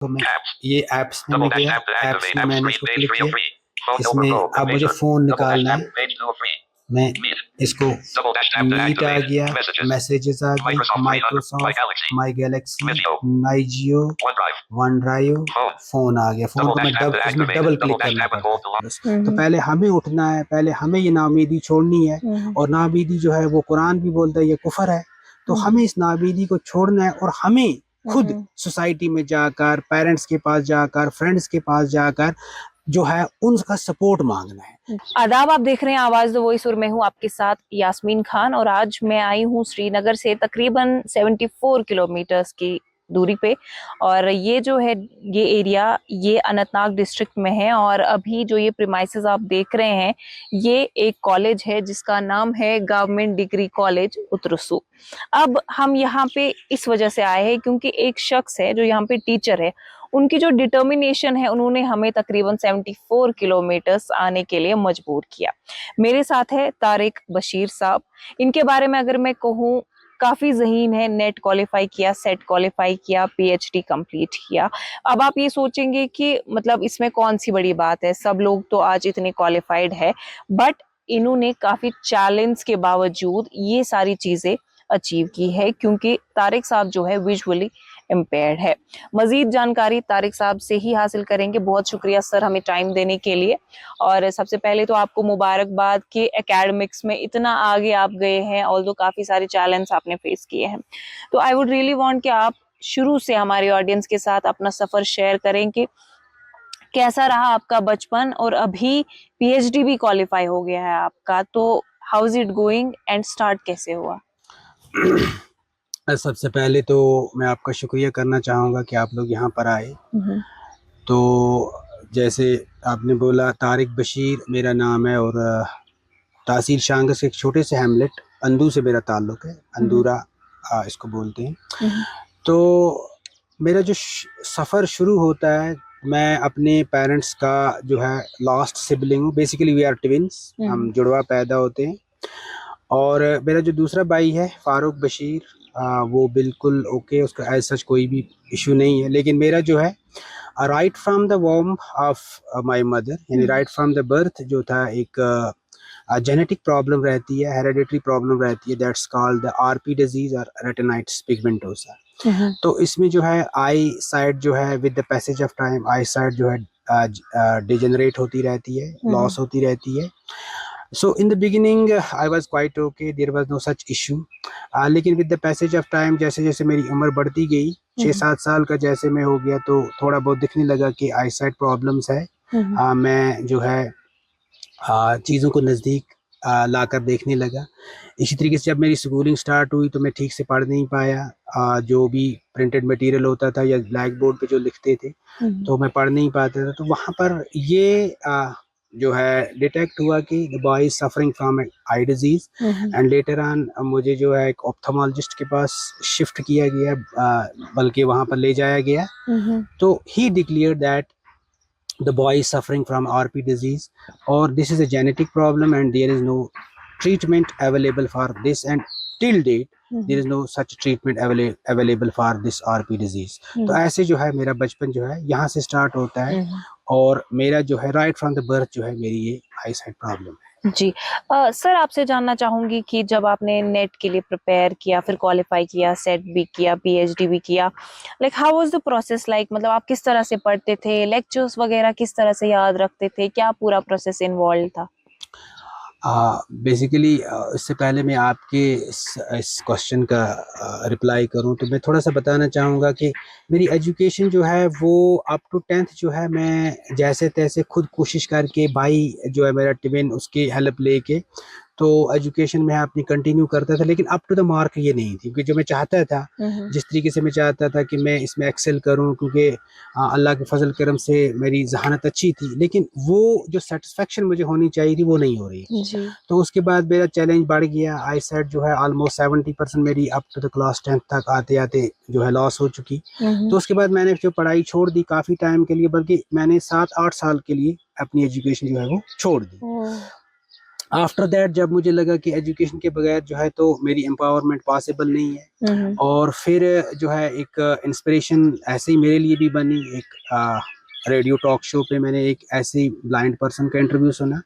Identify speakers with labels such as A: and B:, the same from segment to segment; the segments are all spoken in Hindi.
A: तो मैं ये ऐप्स में मैं गया, ऐप्स में मैंने इसको क्लिक किया। इसमें अब मुझे फ़ोन निकालना है। मैं इसको मीट आ गया, मैसेजेस आ गई, माइक्रोसॉफ्ट, माई गैलेक्सी, माई जियो, वन ड्राइव, फ़ोन आ गया। फ़ोन को मैं इसमें डबल क्लिक करना पड़ता है बस। तो पहले हमें उठना है, पहले हमें ये नाउमीदी छोड़नी है। और नाउमीदी जो है वो कुरान भी बोलता है ये कुफर है। तो हमें इस नाउमीदी को छोड़ना है और हमें खुद सोसाइटी में जाकर, पेरेंट्स के पास जाकर, फ्रेंड्स के पास जाकर जो है उनका सपोर्ट मांगना है।
B: आदाब, आप देख रहे हैं आवाज द वॉइस और मैं हूं आपके साथ यास्मीन खान। और आज मैं आई हूं श्रीनगर से तकरीबन 74 किलोमीटर्स की दूरी पे। और ये जो है ये एरिया ये अनंतनाग डिस्ट्रिक्ट में है। और अभी जो ये प्रीमाइसेस आप देख रहे हैं ये एक कॉलेज है जिसका नाम है गवर्नमेंट डिग्री कॉलेज उतरसू। अब हम यहाँ पे इस वजह से आए हैं क्योंकि एक शख्स है जो यहाँ पे टीचर है, उनकी जो डिटर्मिनेशन है उन्होंने हमें तकरीबन 74 किलोमीटर्स आने के लिए मजबूर किया। मेरे साथ है तारिक बशीर साहब। इनके बारे में अगर मैं कहूँ, काफी ज़हीन है, नेट क्वालिफाई किया, सेट क्वालिफाई किया, पीएचडी कंप्लीट किया। अब आप ये सोचेंगे कि मतलब इसमें कौन सी बड़ी बात है, सब लोग तो आज इतने क्वालिफाइड है। बट इन्होंने काफी चैलेंज के बावजूद ये सारी चीजें अचीव की है क्योंकि तारिक साहब जो है विजुअली इम्पेयर्ड है। मजीद जानकारी तारिक साहब से ही हासिल करेंगे। बहुत शुक्रिया सर हमें टाइम देने के लिए। और सबसे पहले तो आपको मुबारकबाद कि एकेडमिक्स में इतना आगे आप गए हैं, ऑल्दो काफी सारे चैलेंज आपने फेस किए हैं। तो आई वुड रियली वांट कि आप शुरू से हमारे ऑडियंस के साथ अपना सफर शेयर करें कि कैसा रहा आपका बचपन। और अभी पीएचडी भी क्वालिफाई हो गया है आपका, तो how is it going and start कैसे हुआ?
A: सबसे पहले तो मैं आपका शुक्रिया करना चाहूँगा कि आप लोग यहाँ पर आए। तो जैसे आपने बोला, तारिक बशीर मेरा नाम है और तहसील शांगा से एक छोटे से हैमलेट अंदू से मेरा ताल्लुक़ है। अंदूरा इसको बोलते हैं। तो मेरा जो सफ़र शुरू होता है, मैं अपने पेरेंट्स का जो है लास्ट सिबलिंग हूँ। बेसिकली वी आर ट्विन्स, हम जुड़वा पैदा होते हैं। और मेरा जो दूसरा भाई है फ़ारूक बशीर, वो बिल्कुल ओके, उसका एज सच कोई भी इशू नहीं है। लेकिन मेरा जो है right from the womb of my mother, यानी राइट फ्रॉम द बर्थ जो था, एक जेनेटिक प्रॉब्लम रहती है, हेरेडिटरी प्रॉब्लम रहती है, that's called the RP disease और रेटिनाइटिस पिगमेंटोसा। तो इसमें जो है आई साइड जो है with the passage of time I side जो है डिजेनरेट होती रहती है, लॉस होती रहती है। So in the beginning I was quite okay, there was no such issue. लेकिन with the passage of time, जैसे जैसे मेरी उम्र बढ़ती गई, 6-7 साल का जैसे मैं हो गया, तो थोड़ा बहुत दिखने लगा कि आई साइड प्रॉब्लम्स है। मैं जो है चीज़ों को नज़दीक लाकर देखने लगा। इसी तरीके से जब मेरी स्कूलिंग स्टार्ट हुई तो मैं ठीक से पढ़ नहीं पाया। जो भी प्रिंटेड मटेरियल होता था या ब्लैक बोर्ड पे जो लिखते थे तो मैं पढ़ नहीं पाता था। तो वहाँ पर ये जो है डिटेक्ट हुआ कि the boy is suffering from eye disease. And later on मुझे जो है एक ऑप्थेमोलॉजिस्ट के पास शिफ्ट किया गया, बल्कि वहाँ पर ले जाया गया। तो he declare that the boy is suffering from RP disease, or this is a genetic problem and there is no treatment available for this, and till date there is no such treatment available for this RP disease. तो ऐसे जो है मेरा बचपन जो है यहाँ से स्टार्ट होता है। और मेरा जो है राइट फ्रॉम द बर्थ जो है मेरी ये आई साइट प्रॉब्लम है।
B: जी सर, आपसे जानना चाहूंगी कि जब आपने नेट के लिए प्रिपेयर किया, फिर क्वालिफाई किया, सेट भी किया, पीएचडी भी किया, like how was the process like? मतलब आप किस तरह से पढ़ते थे, लेक्चर्स वगैरह किस तरह से याद रखते थे, क्या पूरा प्रोसेस इन्वॉल्व था?
A: बेसिकली इससे पहले मैं आपके इस क्वेश्चन का रिप्लाई करूं तो मैं थोड़ा सा बताना चाहूँगा कि मेरी एजुकेशन जो है वो अप टू 10th जो है मैं जैसे तैसे खुद कोशिश करके, भाई जो है मेरा ट्विन, उसकी हेल्प लेके तो एजुकेशन में अपनी कंटिन्यू करता था। लेकिन अप टू द मार्क ये नहीं थी, क्योंकि जो मैं चाहता था, जिस तरीके से मैं चाहता था कि मैं इसमें एक्सेल करूं, क्योंकि अल्लाह के फजल करम से मेरी जहानत अच्छी थी, लेकिन वो जो सेटिस्फेक्शन मुझे होनी चाहिए थी वो नहीं हो रही
B: जी।
A: तो उसके बाद मेरा चैलेंज बढ़ गया। आई सेट जो है ऑलमोस्ट 70% मेरी up to the class 10th तक आते आते जो है लॉस हो चुकी। तो उसके बाद मैंने जो पढ़ाई छोड़ दी काफ़ी टाइम के लिए, बल्कि मैंने 7-8 साल के लिए अपनी एजुकेशन जो है वो छोड़ दी। आफ्टर दैट जब मुझे लगा कि एजुकेशन के बगैर जो है तो मेरी एम्पावरमेंट पॉसिबल नहीं है, और फिर जो है एक इंस्पिरेशन ऐसे ही मेरे लिए भी बनी। एक रेडियो टॉक शो पे मैंने एक ऐसे ब्लाइंड पर्सन का इंटरव्यू सुना,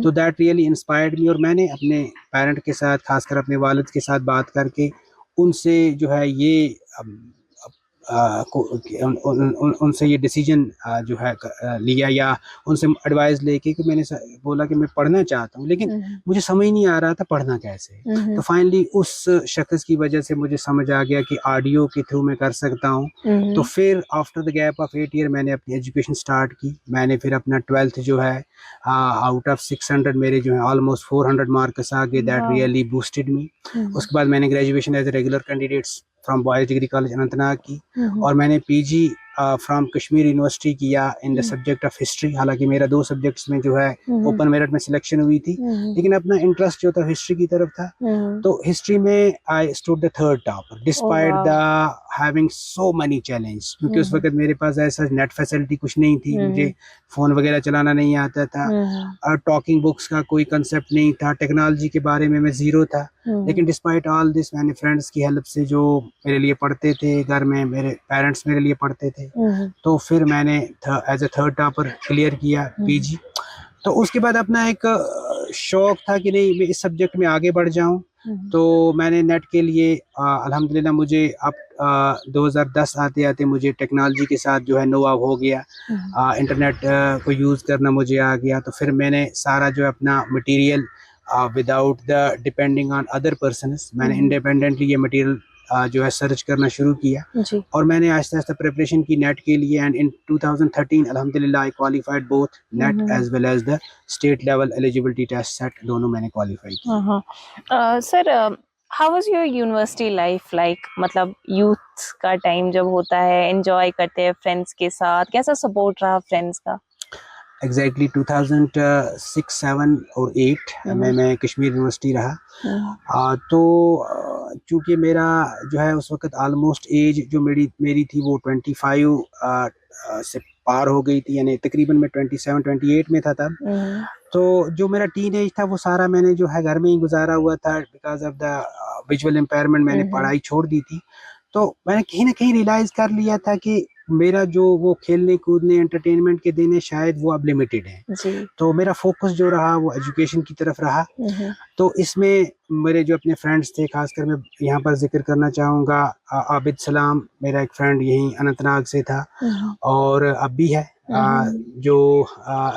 A: तो दैट रियली इंस्पायर्ड मी, और मैंने अपने पेरेंट के साथ, खासकर अपने वालिद के साथ बात करके उनसे जो है ये उनसे ये डिसीजन जो है लिया, या उनसे एडवाइस लेके कि मैंने बोला कि मैं पढ़ना चाहता हूँ, लेकिन मुझे समझ नहीं आ रहा था पढ़ना कैसे। तो फाइनली उस शख्स की वजह से मुझे समझ आ गया कि ऑडियो के थ्रू मैं कर सकता हूँ। तो फिर after the gap of 8 year मैंने अपनी एजुकेशन स्टार्ट की। मैंने फिर अपना 12th जो है आउट ऑफ 600 मेरे जो है ऑलमोस्ट 400 मार्क्स आ गए। That really boosted me. उसके बाद मैंने graduation as a regular candidates from boys degree college Anantnag की, और मैंने पीजी फ्रॉम कश्मीर यूनिवर्सिटी किया in the subject of history. हालांकि मेरा 2 सब्जेक्ट्स में जो है ओपन मेरिट में सिलेक्शन हुई थी, लेकिन अपना इंटरेस्ट जो था हिस्ट्री की तरफ था। तो हिस्ट्री में I stood the 3rd topper despite the having so many challenge, क्योंकि उस वक्त मेरे पास ऐसा नेट फैसिलिटी कुछ नहीं थी, मुझे फोन वगैरह चलाना नहीं आता था, और टॉकिंग बुक्स का कोई कंसेप्ट नहीं था, टेक्नोलॉजी के बारे में मैं जीरो था। लेकिन डिस्पाइट ऑल दिस मैंने फ्रेंड्स की हेल्प से, जो मेरे लिए पढ़ते थे घर में, मेरे पेरेंट्स मेरे लिए पढ़ते थे, तो फिर मैंने as a 3rd topper clear किया पीजी। तो उसके बाद अपना एक शौक था कि नहीं मैं इस सब्जेक्ट में आगे बढ़ जाऊं, तो मैंने नेट के लिए अल्हम्दुलिल्लाह मुझे अब 2010 आते आते मुझे टेक्नोलॉजी के साथ जो है नोआव हो गया, इंटरनेट को यूज़ करना मुझे आ गया। तो फिर मैंने सारा जो है अपना material without the depending on other persons, मैंने इंडिपेंडेंटली ये मटेरियल जो है सर्च करना शुरू किया, और मैंने आहिस्ता आहिस्ता प्रिपरेशन की नेट के लिए। एंड इन 2013 अल्हम्दुलिल्लाह I qualified both NET as well as the state level eligibility test SET, दोनों मैंने क्वालिफाई किया।
B: Sir, how was your university life like? मतलब यूथ का टाइम जब होता है, एंजॉय करते हैं फ्रेंड्स के साथ, कैसा सपोर्ट रहा फ्रेंड्स का?
A: एग्जैक्टली 2006, 7 और 8 में मैं कश्मीर यूनिवर्सिटी रहा। तो चूँकि मेरा जो है उस वक्त ऑलमोस्ट एज जो मेरी थी वो 25 से पार हो गई थी, यानी तकरीबन मैं 27, 28 में था तब। तो जो मेरा टीन एज था वो सारा मैंने जो है घर में ही गुजारा हुआ था, because of the visual impairment मैंने पढ़ाई छोड़ दी थी। तो मैंने कहीं ना कहीं रियलाइज कर लिया था कि मेरा जो वो खेलने कूदने एंटरटेनमेंट के दिन है शायद वो अब लिमिटेड है। तो मेरा फोकस जो रहा वो एजुकेशन की तरफ रहा। तो इसमें मेरे जो अपने फ्रेंड्स थे, खासकर मैं यहाँ पर जिक्र करना चाहूँगा आबिद सलाम, मेरा एक फ्रेंड यहीं अनंतनाग से था और अब भी है, जो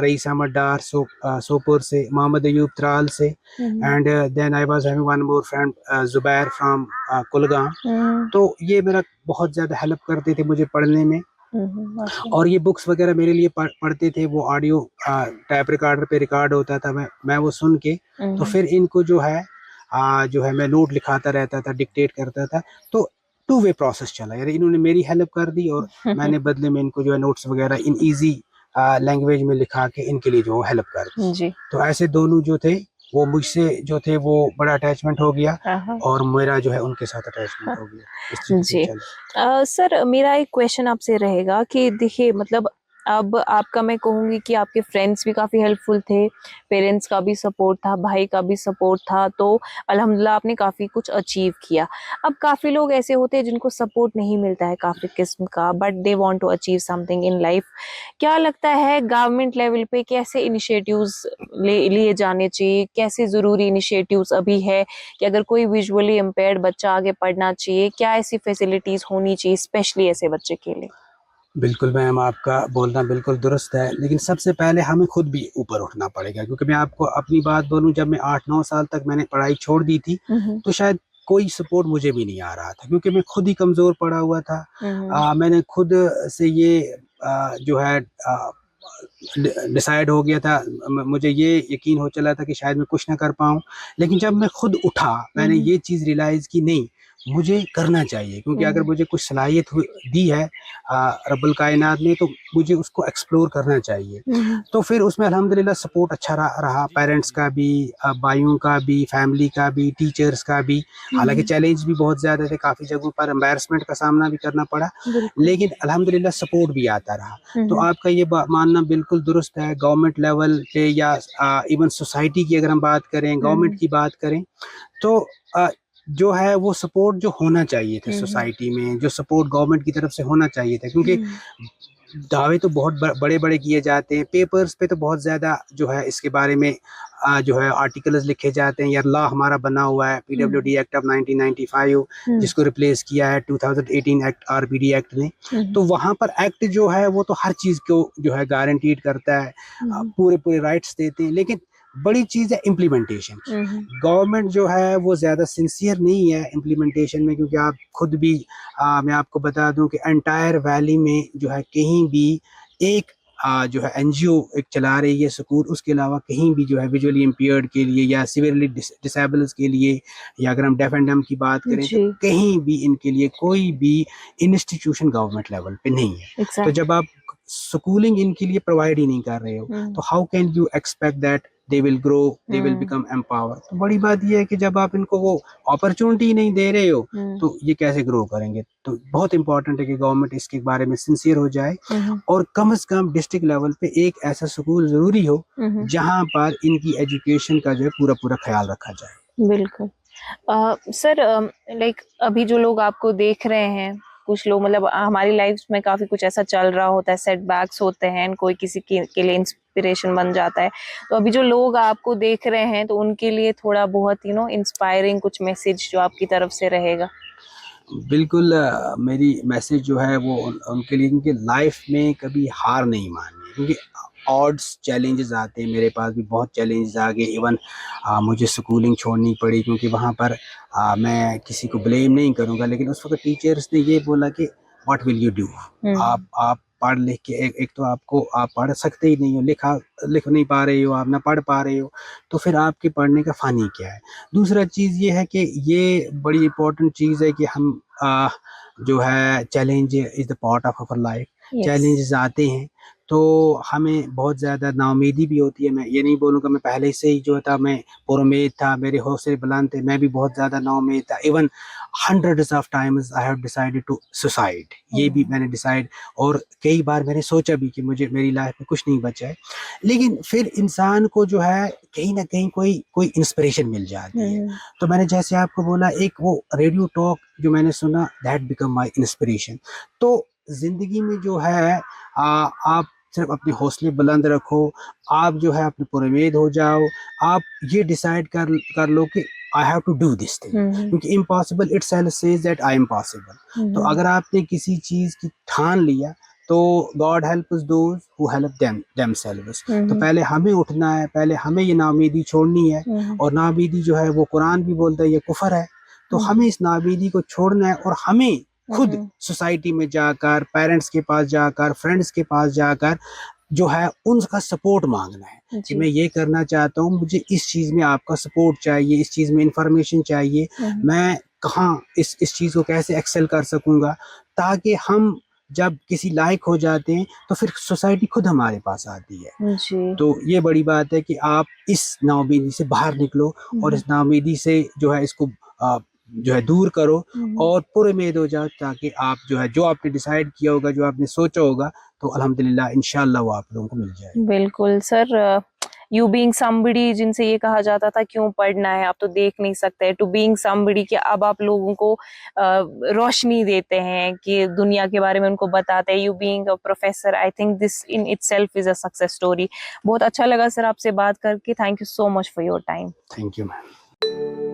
A: रईस अहमद डार सोपुर से, मोहम्मद अयूब त्राल से, and then I was having one more friend Zubair from Kulgam. तो ये मेरा बहुत ज़्यादा हेल्प करते थे मुझे पढ़ने में, और ये बुक्स वगैरह मेरे लिए पढ़ते थे। वो ऑडियो टैप रिकॉर्डर पे रिकॉर्ड होता था, मैं वो सुन के तो फिर इनको जो है मैं नोट लिखाता रहता था, डिक्टेट करता था। तो 2 वे प्रोसेस चला, यानी इन्होंने मेरी हेल्प कर दी और मैंने बदले में इनको जो है नोट्स वगैरह इन इजी लैंग्वेज में लिखा के इनके लिए जो हेल्प कर दी। तो ऐसे दोनों जो थे वो मुझसे जो थे वो बड़ा अटैचमेंट हो गया, और मेरा जो है उनके साथ अटैचमेंट हो गया।
B: जी सर, मेरा एक क्वेश्चन आपसे रहेगा कि देखिए, मतलब अब आपका मैं कहूँगी कि आपके फ्रेंड्स भी काफ़ी हेल्पफुल थे, पेरेंट्स का भी सपोर्ट था, भाई का भी सपोर्ट था, तो अल्हम्दुलिल्लाह आपने काफ़ी कुछ अचीव किया। अब काफ़ी लोग ऐसे होते हैं जिनको सपोर्ट नहीं मिलता है काफ़ी किस्म का, but they want to achieve something in life. क्या लगता है गवर्नमेंट लेवल पे कैसे इनिशिएटिव्स लिए जाने चाहिए? कैसे ज़रूरी इनिशिएटिव्स अभी है कि अगर कोई विजुअली इम्पेयर्ड बच्चा आगे पढ़ना चाहिए, क्या ऐसी फैसिलिटीज़ होनी चाहिए स्पेशली ऐसे बच्चे के लिए?
A: बिल्कुल मैम, आपका बोलना बिल्कुल दुरुस्त है, लेकिन सबसे पहले हमें खुद भी ऊपर उठना पड़ेगा। क्योंकि मैं आपको अपनी बात बोलूं, जब मैं 8-9 साल तक मैंने पढ़ाई छोड़ दी थी तो शायद कोई सपोर्ट मुझे भी नहीं आ रहा था, क्योंकि मैं खुद ही कमज़ोर पड़ा हुआ था। मैंने खुद से ये जो है डिसाइड हो गया था, मुझे ये यकीन हो चला था कि शायद मैं कुछ ना कर पाऊँ। लेकिन जब मैं खुद उठा, मैंने ये चीज़ रियलाइज़ की, नहीं मुझे करना चाहिए, क्योंकि अगर मुझे कुछ सलाहियत दी है रब्बुल कायनात ने, तो मुझे उसको एक्सप्लोर करना चाहिए। तो फिर उसमें अल्हम्दुलिल्लाह सपोर्ट अच्छा रहा पेरेंट्स का भी, भाइयों का भी, फैमिली का भी, टीचर्स का भी। हालांकि चैलेंज भी बहुत ज़्यादा थे, काफ़ी जगहों पर एम्बैरसमेंट का सामना भी करना पड़ा, लेकिन अल्हम्दुलिल्लाह सपोर्ट भी आता रहा। तो आपका ये मानना बिल्कुल दुरुस्त है। गवर्नमेंट लेवल पे या इवन सोसाइटी की अगर हम बात करें, गवर्नमेंट की बात करें, तो जो है वो सपोर्ट जो होना चाहिए था सोसाइटी में, जो सपोर्ट गवर्नमेंट की तरफ से होना चाहिए था, क्योंकि दावे तो बहुत बड़े बड़े किए जाते हैं, पेपर्स पे तो बहुत ज़्यादा जो है इसके बारे में जो है आर्टिकल्स लिखे जाते हैं, या लॉ हमारा बना हुआ है PWD एक्ट ऑफ 1995, जिसको रिप्लेस किया है 2018 एक्ट RPD एक्ट ने। तो वहाँ पर एक्ट जो है वो तो हर चीज़ को जो है गारंटीड करता है, पूरे राइट्स देते हैं, लेकिन बड़ी चीज़ है इम्प्लीमेंटेशन। गवर्नमेंट जो है वो ज़्यादा सिंसियर नहीं है इम्प्लीमेंटेशन में, क्योंकि आप खुद भी मैं आपको बता दूं कि एंटायर वैली में जो है कहीं भी एक जो है NGO एक चला रही है स्कूल, उसके अलावा कहीं भी जो है विजुअली इम्पेयर्ड के लिए या सिवियरली डिसेबल्स के लिए, या अगर हम डेफ एंड डम की बात करें, तो कहीं भी इनके लिए कोई भी इंस्टीट्यूशन गवर्नमेंट लेवल पे नहीं है। तो जब आप स्कूलिंग इनके लिए प्रोवाइड ही नहीं कर रहे हो, तो how can you expect that they will grow, they will become empowered? तो बड़ी बात यह है कि जब आप इनको वो अपॉर्चुनिटी नहीं दे रहे हो, तो ये कैसे ग्रो करेंगे? तो बहुत इंपॉर्टेंट है कि गवर्नमेंट इसके बारे में सिंसियर हो जाए, और कम से कम डिस्ट्रिक्ट लेवल पे एक ऐसा स्कूल जरूरी हो जहां पर इनकी एजुकेशन का जो है पूरा ख्याल रखा जाए।
B: बिल्कुल। सर, लाइक अभी जो लोग आपको देख रहे हैं, कुछ लोग मतलब हमारी लाइफ में काफी कुछ ऐसा चल रहा होता है, सेटबैक्स होते हैं, कोई किसी के लिए इंस्पिरेशन बन जाता है। तो अभी जो लोग आपको देख रहे हैं, तो उनके लिए थोड़ा बहुत इंस्पायरिंग कुछ मैसेज जो आपकी तरफ से रहेगा।
A: बिल्कुल, मेरी मैसेज जो है वो उनके लिए, क्योंकि लाइफ में कभी हार नहीं माननी, क्योंकि ऑड्स चैलेंजेस आते हैं। मेरे पास भी बहुत चैलेंजेस आ गए, इवन मुझे स्कूलिंग छोड़नी पड़ी, क्योंकि वहाँ पर मैं किसी को ब्लेम नहीं करूँगा, लेकिन उस वक्त टीचर्स ने ये बोला कि व्हाट विल यू डू, आप पढ़ लिख के एक तो आपको आप पढ़ सकते ही नहीं हो, लिख नहीं पा रहे हो, आप ना पढ़ पा रहे हो, तो फिर आपके पढ़ने का फ़ानी क्या है? दूसरा चीज़ ये है कि ये बड़ी इम्पोर्टेंट चीज़ है कि हम जो है challenge is the part of our life. Challenges आते हैं तो हमें बहुत ज़्यादा नाउमीदी भी होती है। मैं ये नहीं बोलूँगा, मैं पहले से ही जो था मैं पुरुमेद था, मेरे हौसले बुलंद थे, मैं भी बहुत ज़्यादा नाउमीद था। Even hundreds of times I have decided to suicide, ये भी मैंने डिसाइड, और कई बार मैंने सोचा भी कि मुझे मेरी लाइफ में कुछ नहीं बचा है, लेकिन फिर इंसान को जो है कहीं ना कहीं कोई इंस्पिरेशन मिल जाती है। तो मैंने जैसे आपको बोला, एक वो रेडियो टॉक जो मैंने सुना, दैट बिकम माई इंस्पिरेशन। तो जिंदगी में जो है आप सिर्फ अपने हौसले बुलंद रखो, आप जो है अपने पुरउम्मीद हो जाओ, आप ये डिसाइड कर लो कि I have to do this thing, क्योंकि impossible itself says that I am possible. तो अगर आपने किसी चीज की ठान लिया, तो God helps those who help themselves. तो पहले हमें उठना है, पहले हमें ये नाउमीदी छोड़नी है, और नाउमीदी जो है वो कुरान भी बोलता है ये कुफर है। तो हमें इस नाउमीदी को छोड़ना है, और हमें खुद सोसाइटी में जाकर, पेरेंट्स के पास जाकर, फ्रेंड्स के पास जाकर जो है उनका सपोर्ट मांगना है कि मैं ये करना चाहता हूँ, मुझे इस चीज़ में आपका सपोर्ट चाहिए, इस चीज़ में इंफॉर्मेशन चाहिए, मैं कहाँ इस चीज़ को कैसे एक्सेल कर सकूँगा, ताकि हम जब किसी लायक हो जाते हैं तो फिर सोसाइटी खुद हमारे पास आती है जी। तो ये बड़ी बात है कि आप इस नाउमीदी से बाहर निकलो, और इस नाउमीदी से जो है इसको जो है दूर करो, और पुरउम्मीद हो जाओ, ताकि आप जो है जो आपने डिसाइड किया होगा, जो आपने सोचा होगा, तो अल्हम्दुलिल्लाह इंशाअल्लाह वो आप लोगों को मिल जाए।
B: बिल्कुल सर, यू बीइंग समबडी, जिनसे ये कहा जाता था क्यों पढ़ना है, आप तो देख नहीं सकते, टू बीइंग समबडी कि अब आप लोगों को रोशनी देते हैं, कि दुनिया के बारे में उनको बताते हैं। You being a professor, I think this in itself is a success story. बहुत अच्छा लगा सर आपसे बात करके। Thank you so much for your time.
A: Thank you ma'am.